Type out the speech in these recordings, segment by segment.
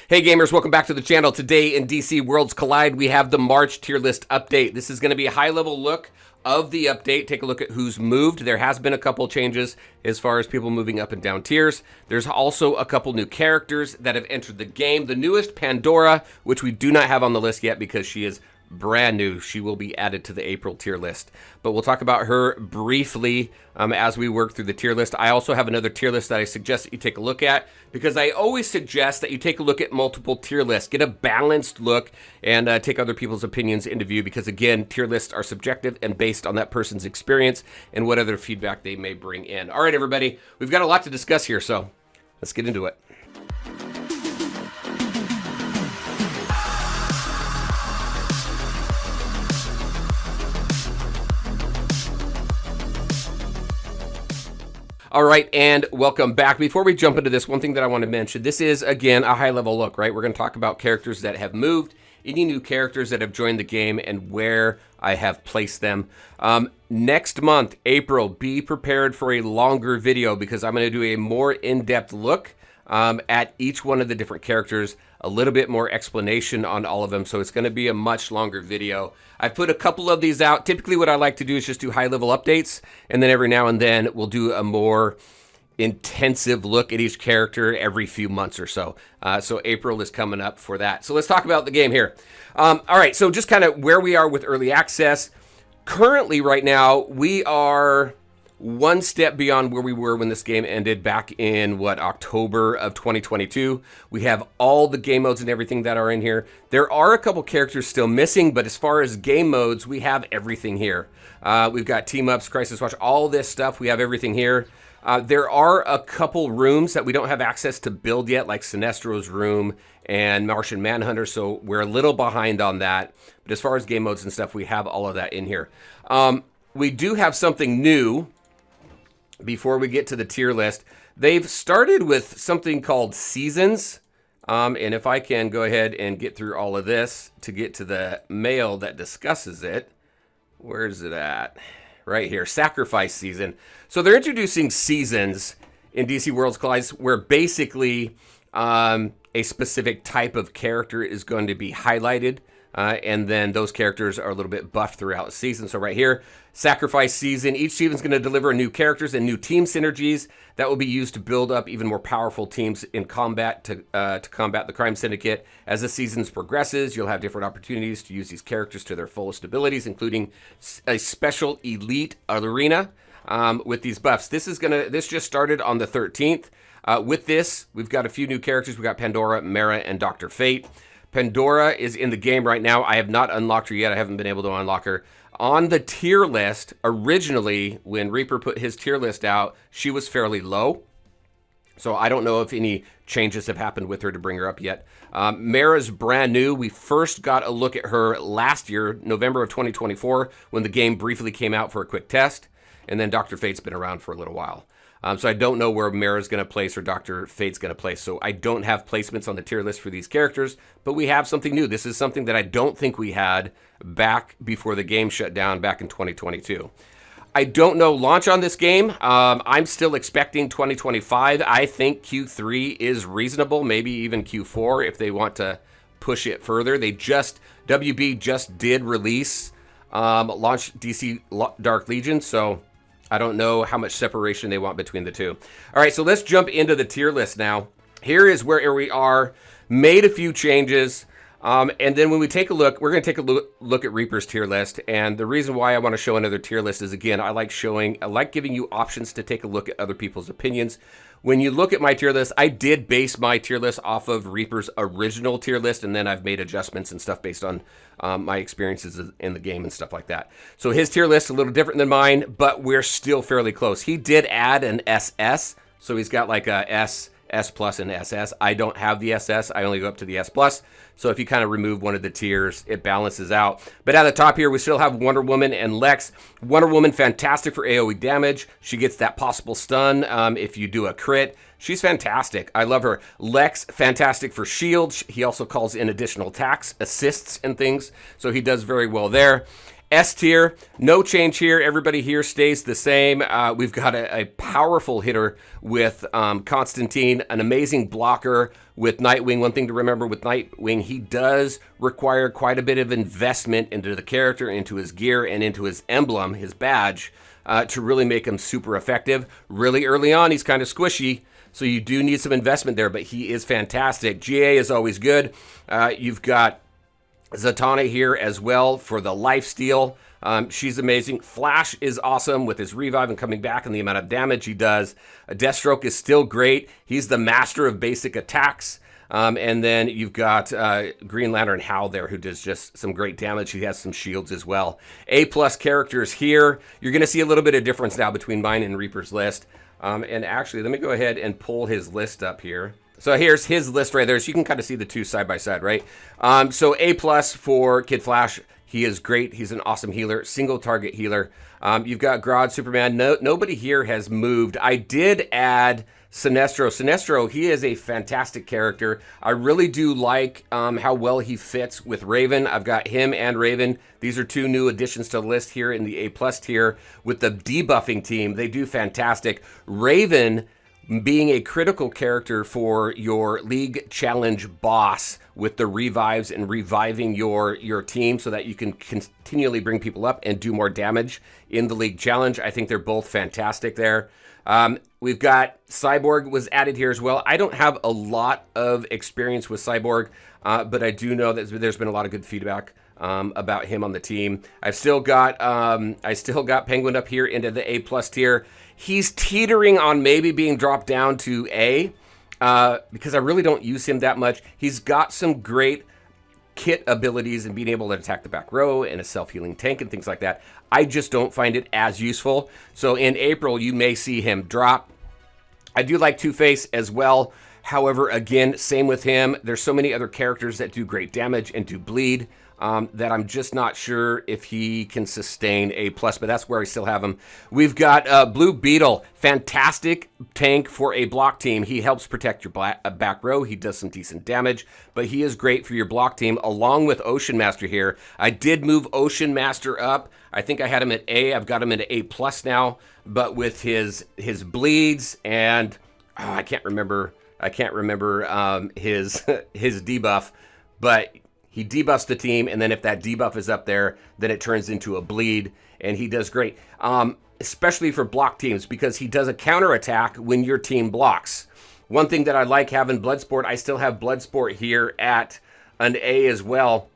Hey gamers, welcome back to the channel. Today in DC Worlds Collide, we have the March tier list update. This is going to be a high-level look of the update. Take a look at who's moved. There has been a couple changes as far as people moving up and down tiers. There's also a couple new characters that have entered the game. The newest, Pandora, which we do not have on the list yet because she is brand new. She will be added to the April tier list, but we'll talk about her briefly as we work through the tier list. I also have another tier list that I suggest that you take a look at, because I always suggest that you take a look at multiple tier lists, get a balanced look, and take other people's opinions into view, because again, tier lists are subjective and based on that person's experience and what other feedback they may bring in. All right, everybody, we've got a lot to discuss here, so let's get into it. All right, and welcome back. Before we jump into this, one thing that I want to mention, this is, again, a high-level look, right? We're going to talk about characters that have moved, any new characters that have joined the game, and where I have placed them. Next month, April, be prepared for a longer video, because I'm going to do a more in-depth look at each one of the different characters, a little bit more explanation on all of them, so it's going to be a much longer video. I've put a couple of these out. Typically what I like to do is just do high-level updates, and then every now and then we'll do a more intensive look at each character every few months or so. So April is coming up for that. So let's talk about the game here. All right, so just kind of where we are with early access. Currently, right now, we are one step beyond where we were when this game ended back in, October of 2022. We have all the game modes and everything that are in here. There are a couple characters still missing, but as far as game modes, we have everything here. We've got team-ups, crisis watch, all this stuff. We have everything here. There are a couple rooms that we don't have access to build yet, like Sinestro's room and Martian Manhunter, so we're a little behind on that. But as far as game modes and stuff, we have all of that in here. We do have something new. Before we get to the tier list, they've started with something called seasons. And if I can go ahead and get through all of this to get to the mail that discusses it. Where's it at? Right here, sacrifice season. So they're introducing seasons in DC Worlds Collide, where basically a specific type of character is going to be highlighted. And then those characters are a little bit buffed throughout the season. So right here, sacrifice season. Each season is going to deliver new characters and new team synergies that will be used to build up even more powerful teams in combat to combat the crime syndicate. As the seasons progresses, you'll have different opportunities to use these characters to their fullest abilities, including a special elite arena with these buffs. This just started on the 13th. With this, we've got a few new characters. We've got Pandora, Mara, and Dr. Fate. Pandora is in the game right now. I have not unlocked her yet. I haven't been able to unlock her. On the tier list, originally, when Reaper put his tier list out, she was fairly low. So I don't know if any changes have happened with her to bring her up yet. Mara's brand new. We first got a look at her last year, November of 2024, when the game briefly came out for a quick test. And then Dr. Fate's been around for a little while. So I don't know where Mara's going to place or Dr. Fate's going to place. So I don't have placements on the tier list for these characters, but we have something new. This is something that I don't think we had back before the game shut down back in 2022. I don't know launch on this game. I'm still expecting 2025. I think Q3 is reasonable, maybe even Q4 if they want to push it further. WB just did release launch DC Dark Legion, so I don't know how much separation they want between the two. All right, so let's jump into the tier list now. Here is where we are. Made a few changes. And then when we take a look, we're going to take a look at Reaper's tier list. And the reason why I want to show another tier list is, again, I like giving you options to take a look at other people's opinions. When you look at my tier list, I did base my tier list off of Reaper's original tier list, and then I've made adjustments and stuff based on my experiences in the game and stuff like that. So his tier list is a little different than mine, but we're still fairly close. He did add an SS, so he's got like a S Plus, and SS. I don't have the SS. I only go up to the S Plus. So if you kind of remove one of the tiers, it balances out. But at the top here, we still have Wonder Woman and Lex. Wonder Woman, fantastic for AoE damage. She gets that possible stun if you do a crit. She's fantastic. I love her. Lex, fantastic for shield. He also calls in additional attacks, assists, and things. So he does very well there. S tier, no change here. Everybody here stays the same. We've got a powerful hitter with Constantine, an amazing blocker with Nightwing. One thing to remember with Nightwing, he does require quite a bit of investment into the character, into his gear, and into his emblem, his badge, to really make him super effective. Really early on, he's kind of squishy, so you do need some investment there, but he is fantastic. GA is always good. You've got Zatanna here as well for the lifesteal. She's amazing. Flash is awesome with his revive and coming back and the amount of damage he does. Deathstroke is still great. He's the master of basic attacks. And then you've got Green Lantern Hal there, who does just some great damage. He has some shields as well. A+ characters here. You're going to see a little bit of difference now between mine and Reaper's list. And actually, let me go ahead and pull his list up here. So here's his list right there. So you can kind of see the two side by side, right? So A+ for Kid Flash. He is great. He's an awesome healer, single target healer. You've got Grodd, Superman. Nobody here has moved. I did add Sinestro. Sinestro, he is a fantastic character. I really do like how well he fits with Raven. I've got him and Raven. These are two new additions to the list here in the A+ tier with the debuffing team. They do fantastic. Raven being a critical character for your League Challenge boss with the revives and reviving your team so that you can continually bring people up and do more damage in the League Challenge. I think they're both fantastic there. We've got Cyborg was added here as well. I don't have a lot of experience with Cyborg, but I do know that there's been a lot of good feedback about him on the team. I've still got Penguin up here into the A+ tier. He's teetering on maybe being dropped down to A because I really don't use him that much. He's got some great kit abilities and being able to attack the back row and a self-healing tank and things like that. I just don't find it as useful. So in April, you may see him drop. I do like Two-Face as well. However, again, same with him. There's so many other characters that do great damage and do bleed that I'm just not sure if he can sustain A+, but that's where I still have him. We've got Blue Beetle, fantastic tank for a block team. He helps protect your back row. He does some decent damage, but he is great for your block team, along with Ocean Master here. I did move Ocean Master up. I think I had him at A. I've got him at A+ now, but with his bleeds and I can't remember his debuff, but he debuffs the team, and then if that debuff is up there, then it turns into a bleed, and he does great, especially for block teams, because he does a counterattack when your team blocks. One thing that I like having Bloodsport, I still have Bloodsport here at an A as well.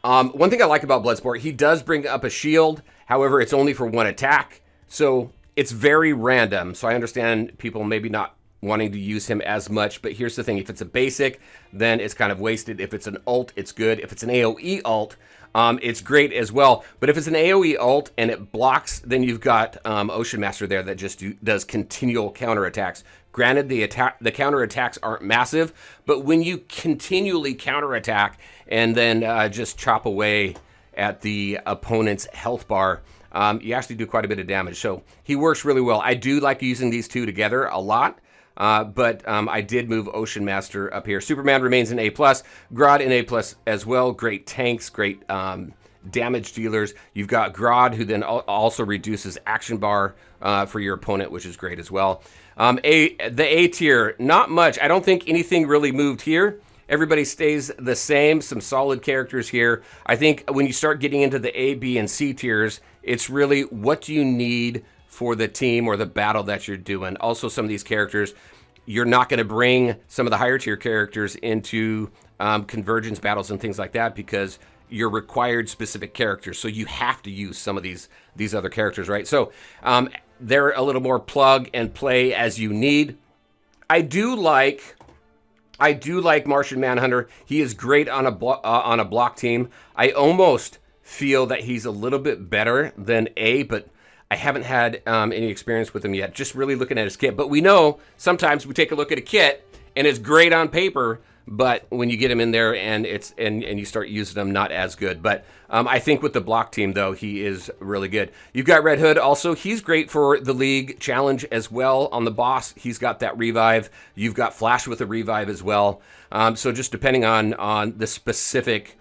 One thing I like about Bloodsport, he does bring up a shield. However, it's only for one attack, so it's very random. So I understand people maybe not wanting to use him as much, but here's the thing. If it's a basic, then it's kind of wasted. If it's an ult, it's good. If it's an AoE ult, it's great as well. But if it's an AoE ult and it blocks, then you've got Ocean Master there that just does continual counterattacks. Granted, the counterattacks aren't massive, but when you continually counterattack and then just chop away at the opponent's health bar, you actually do quite a bit of damage. So he works really well. I do like using these two together a lot. But I did move Ocean Master up here. Superman remains in A+, Grodd in A+ as well. Great tanks, great damage dealers. You've got Grodd, who then also reduces action bar for your opponent, which is great as well. The A tier, not much. I don't think anything really moved here. Everybody stays the same. Some solid characters here. I think when you start getting into the A, B, and C tiers, it's really what do you need for the team or the battle that you're doing. Also, some of these characters, you're not going to bring some of the higher tier characters into convergence battles and things like that because you're required specific characters. So you have to use some of these other characters, right? So they're a little more plug and play as you need. I do like Martian Manhunter. He is great on a block team. I almost feel that he's a little bit better than A, but I haven't had any experience with him yet, just really looking at his kit. But we know sometimes we take a look at a kit and it's great on paper, but when you get him in there and you start using them, not as good. But I think with the block team, though, he is really good. You've got Red Hood also. He's great for the League Challenge as well on the boss. He's got that revive. You've got Flash with a revive as well. So just depending on the specific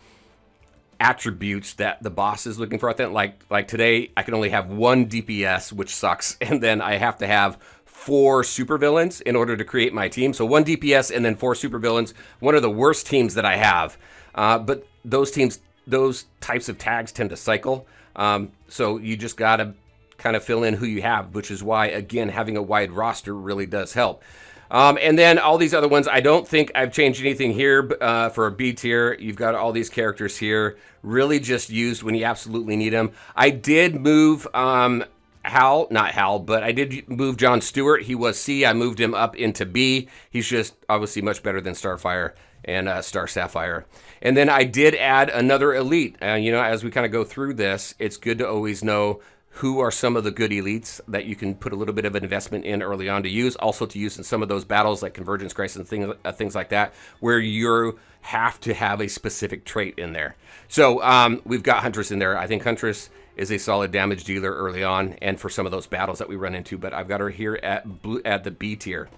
attributes that the boss is looking for. I think like today, I can only have 1 DPS, which sucks, and then I have to have 4 supervillains in order to create my team. So 1 DPS and then 4 supervillains. One of the worst teams that I have. But those types of tags tend to cycle. So you just gotta kind of fill in who you have, which is why, again, having a wide roster really does help. And then all these other ones, I don't think I've changed anything here for a B tier. You've got all these characters here, really just used when you absolutely need them. I did move not Hal, but I did move John Stewart. He was C. I moved him up into B. He's just obviously much better than Starfire and Star Sapphire. And then I did add another elite. You know, as we kind of go through this, it's good to always know who are some of the good elites that you can put a little bit of an investment in early on to use, also to use in some of those battles like Convergence Crisis and things like that, where you have to have a specific trait in there. So we've got Huntress in there. I think Huntress is a solid damage dealer early on and for some of those battles that we run into, but I've got her here at the B tier.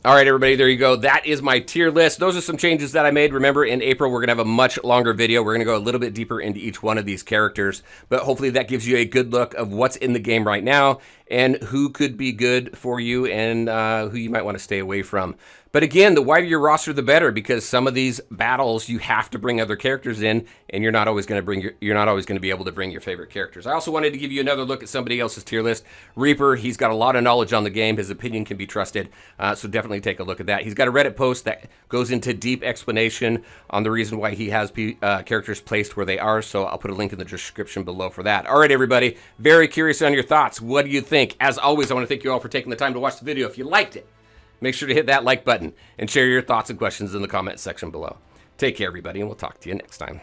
All right, everybody, there you go. That is my tier list. Those are some changes that I made. Remember, in April, we're going to have a much longer video. We're going to go a little bit deeper into each one of these characters, but hopefully that gives you a good look of what's in the game right now and who could be good for you and who you might want to stay away from. But again, the wider your roster, the better, because some of these battles you have to bring other characters in, and you're not always going to be able to bring your favorite characters. I also wanted to give you another look at somebody else's tier list. Reaper, he's got a lot of knowledge on the game. His opinion can be trusted, so definitely take a look at that. He's got a Reddit post that goes into deep explanation on the reason why he has characters placed where they are, so I'll put a link in the description below for that. All right, everybody, very curious on your thoughts. What do you think? As always, I want to thank you all for taking the time to watch the video. If you liked it, make sure to hit that like button and share your thoughts and questions in the comments section below. Take care, everybody, and we'll talk to you next time.